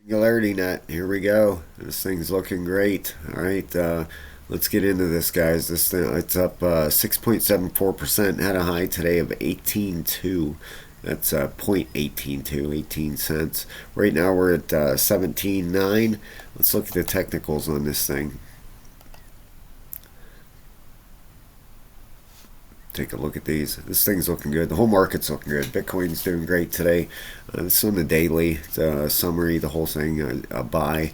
Singularity net, here we go. This thing's looking great. All right, let's get into this, guys. This thing, it's up 6.74%. Had a high today of 18.2. That's 0.182, 18 cents. Right now we're at 17.9. Let's look at the technicals on this thing. Take a look at these. This thing's looking good. The whole market's looking good. Bitcoin's doing great today. This is on the daily. It's a summary, the whole thing, a buy.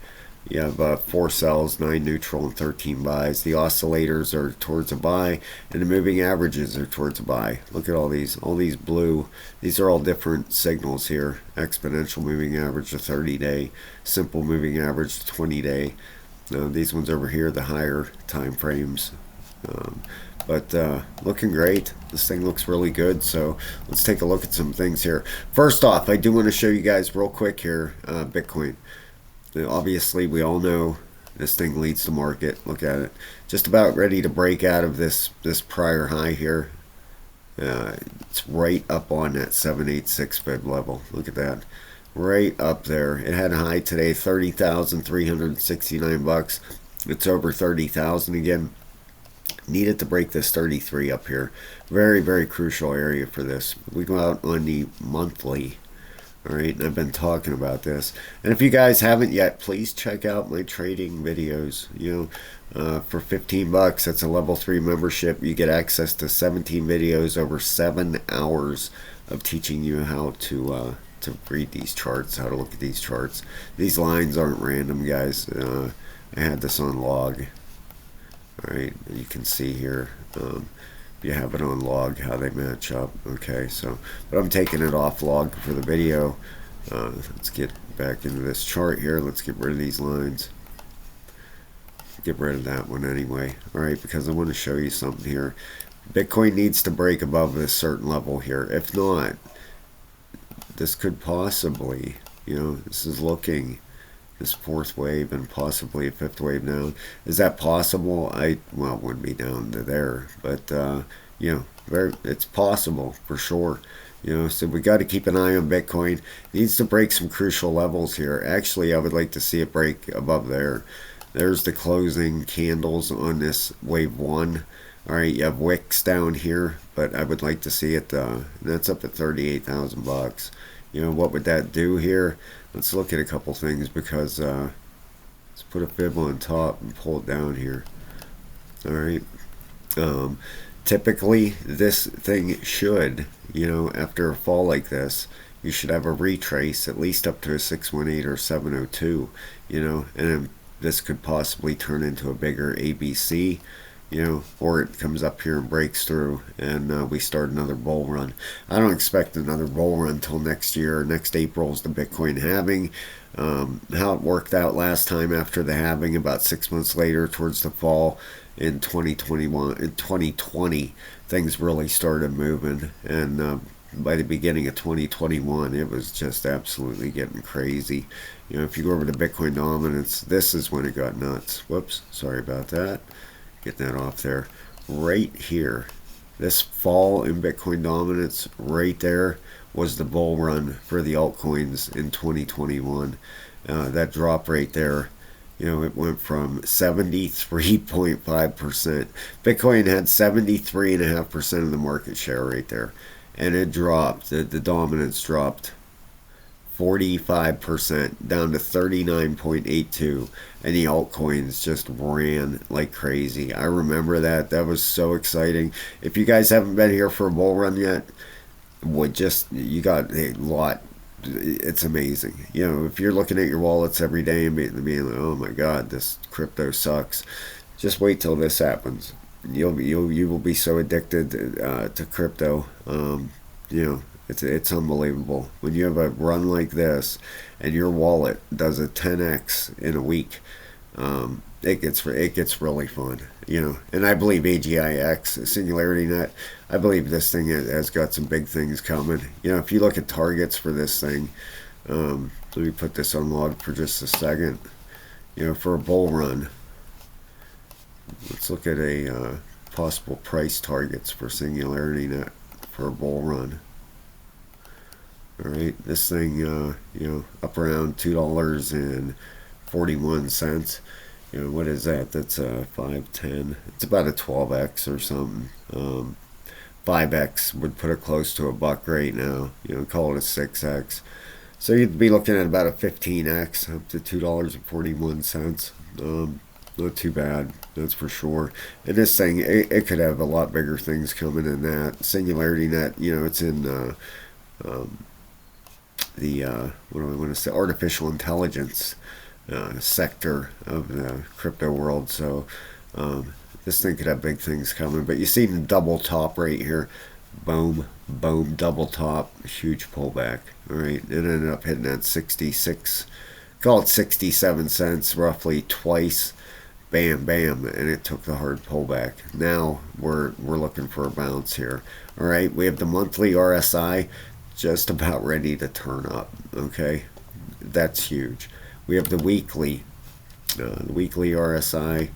You have 4 sells, 9 neutral, and 13 buys. The oscillators are towards a buy, and the moving averages are towards a buy. Look at all these blue. These are all different signals here. Exponential moving average, the 30-day. Simple moving average, the 20-day. These ones over here, the higher time frames. But looking great. This thing looks really good. So let's take a look at some things here. First off, I do want to show you guys real quick here Bitcoin. Obviously, we all know this thing leads the market. Look at it. Just about ready to break out of this prior high here. It's right up on that 786 fib level. Look at that. Right up there. It had a high today, 30,369 bucks. It's over 30,000 again. Needed to break this 33 up here. Very, very crucial area for this. We go out on the monthly. All right, and I've been talking about this. And if you guys haven't yet, please check out my trading videos. For 15 bucks, that's a level 3 membership. You get access to 17 videos over 7 hours of teaching you how to read these charts, how to look at these charts. These lines aren't random, guys. I had this on log. Alright, you can see here, you have it on log, how they match up. Okay, so, but I'm taking it off log for the video. Let's get back into this chart here. Let's get rid of these lines. Get rid of that one anyway. Alright, because I want to show you something here. Bitcoin needs to break above this certain level here. If not, this could possibly, this is looking... this fourth wave and possibly a fifth wave down. Is that possible? Well, it wouldn't be down to there, but it's possible for sure. So we got to keep an eye on Bitcoin. It needs to break some crucial levels here. Actually, I would like to see it break above there. There's the closing candles on this wave 1. All right, you have wicks down here, but I would like to see it. That's up at 38,000 bucks. What would that do here? Let's look at a couple things because let's put a fib on top and pull it down here. All right. Typically, this thing should, after a fall like this, you should have a retrace at least up to a 618 or 702, and this could possibly turn into a bigger ABC. Or it comes up here and breaks through and we start another bull run. I don't expect another bull run until next year. Next April is the Bitcoin halving. How it worked out last time after the halving, about 6 months later towards the fall in 2020, things really started moving. And by the beginning of 2021, it was just absolutely getting crazy. If you go over to Bitcoin dominance, this is when it got nuts. Whoops, sorry about that. Get that off there. Right here, this fall in Bitcoin dominance right there was the bull run for the altcoins in 2021. That drop right there, it went from 73.5%. Bitcoin had 73.5% of the market share right there, and it dropped. The dominance dropped 45% down to 39.82, and the altcoins just ran like crazy. I remember that. That was so exciting. If you guys haven't been here for a bull run yet, you got a lot. It's amazing. If you're looking at your wallets every day and being like, oh my god, this crypto sucks, just wait till this happens. You will be so addicted to crypto. It's unbelievable. When you have a run like this and your wallet does a 10x in a week, it gets really fun, And I believe AGIX, Singularity Net, I believe this thing has got some big things coming. If you look at targets for this thing, let me put this on log for just a second. For a bull run, let's look at a possible price targets for Singularity Net for a bull run. All right, this thing, up around $2.41. What is that? That's 5, 10. It's about a 12x or something. 5x would put it close to a buck right now. Call it a 6x. So you'd be looking at about a 15x up to $2.41. Not too bad, that's for sure. And this thing, it could have a lot bigger things coming in that. Singularity Net, it's in the what do I want to say, artificial intelligence sector of the crypto world. So this thing could have big things coming. But you see the double top right here, boom, boom, double top, huge pullback. All right, it ended up hitting at 66, call it 67 cents, roughly twice. Bam, bam, and it took the hard pullback. Now we're looking for a bounce here. All right, we have the monthly RSI just about ready to turn up. Okay, that's huge. We have the weekly RSI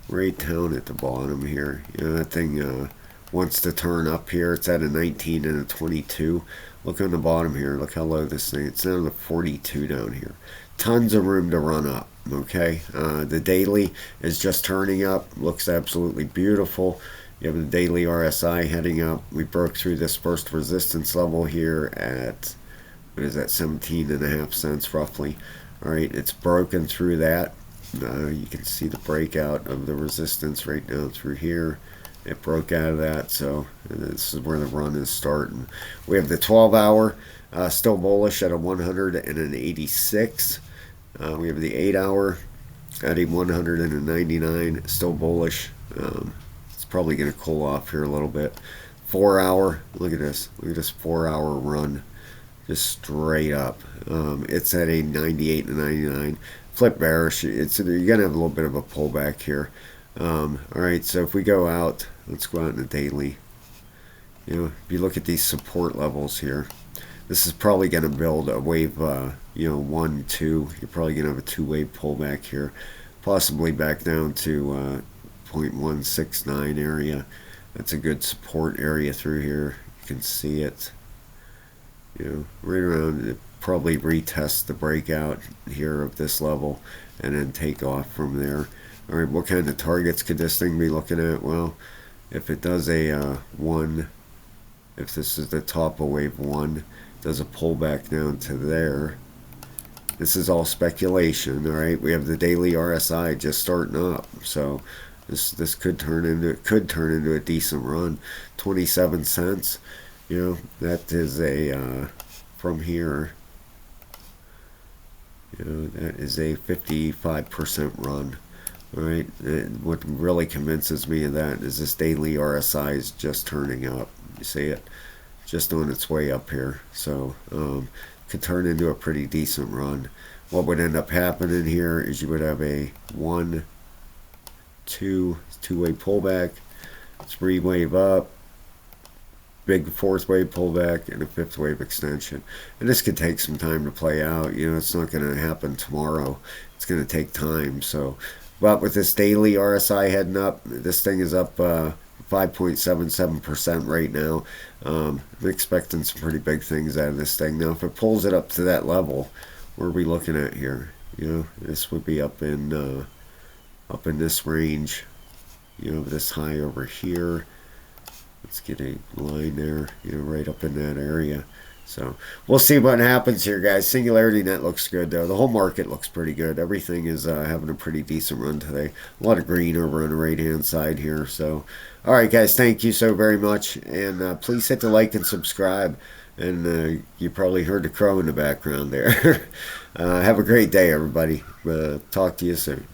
right down at the bottom here. That thing wants to turn up here. It's at a 19 and a 22. Look on the bottom here. Look how low this thing. It's down to 42 down here. Tons of room to run up. Okay, the daily is just turning up. Looks absolutely beautiful. You have the daily RSI heading up. We broke through this first resistance level here at, what is that, 17.5 cents roughly. All right, it's broken through that. You can see the breakout of the resistance right down through here. It broke out of that, so this is where the run is starting. We have the 12-hour still bullish at a 186. We have the 8-hour at a 199, still bullish. It's probably going to cool off here a little bit. 4-hour, look at this 4-hour run, just straight up. It's at a 98 and 99. Flip bearish. You're going to have a little bit of a pullback here. All right, so if we go out, let's go out in the daily. If you look at these support levels here, this is probably going to build a wave, 1, 2. You're probably going to have a 2-wave pullback here, possibly back down to 0.169 area. That's a good support area through here. You can see it. Right around it, probably retest the breakout here of this level and then take off from there. All right, what kind of targets could this thing be looking at? Well, if it does a 1, if this is the top of wave 1, does a pullback down to there. This is all speculation. All right, we have the daily RSI just starting up, so this could turn into a decent run. 27 cents. That is a from here. That is a 55% run. All right. What really convinces me of that is this daily RSI is just turning up. You see it, just on its way up here. So could turn into a pretty decent run. What would end up happening here is you would have a 1, 2, 2-way pullback, 3-wave up, big 4th wave pullback, and a 5th wave extension. And this could take some time to play out. It's not going to happen tomorrow. It's going to take time. So, but with this daily RSI heading up, this thing is up 5.77% right now. I'm expecting some pretty big things out of this thing. Now, if it pulls it up to that level, what are we looking at here? This would be up in this range. This high over here. Let's get a line there, right up in that area. So we'll see what happens here, guys. Singularity Net looks good, though. The whole market looks pretty good. Everything is having a pretty decent run today. A lot of green over on the right-hand side here. So, all right, guys, thank you so very much. And please hit the like and subscribe. And you probably heard the crow in the background there. Have a great day, everybody. Talk to you soon.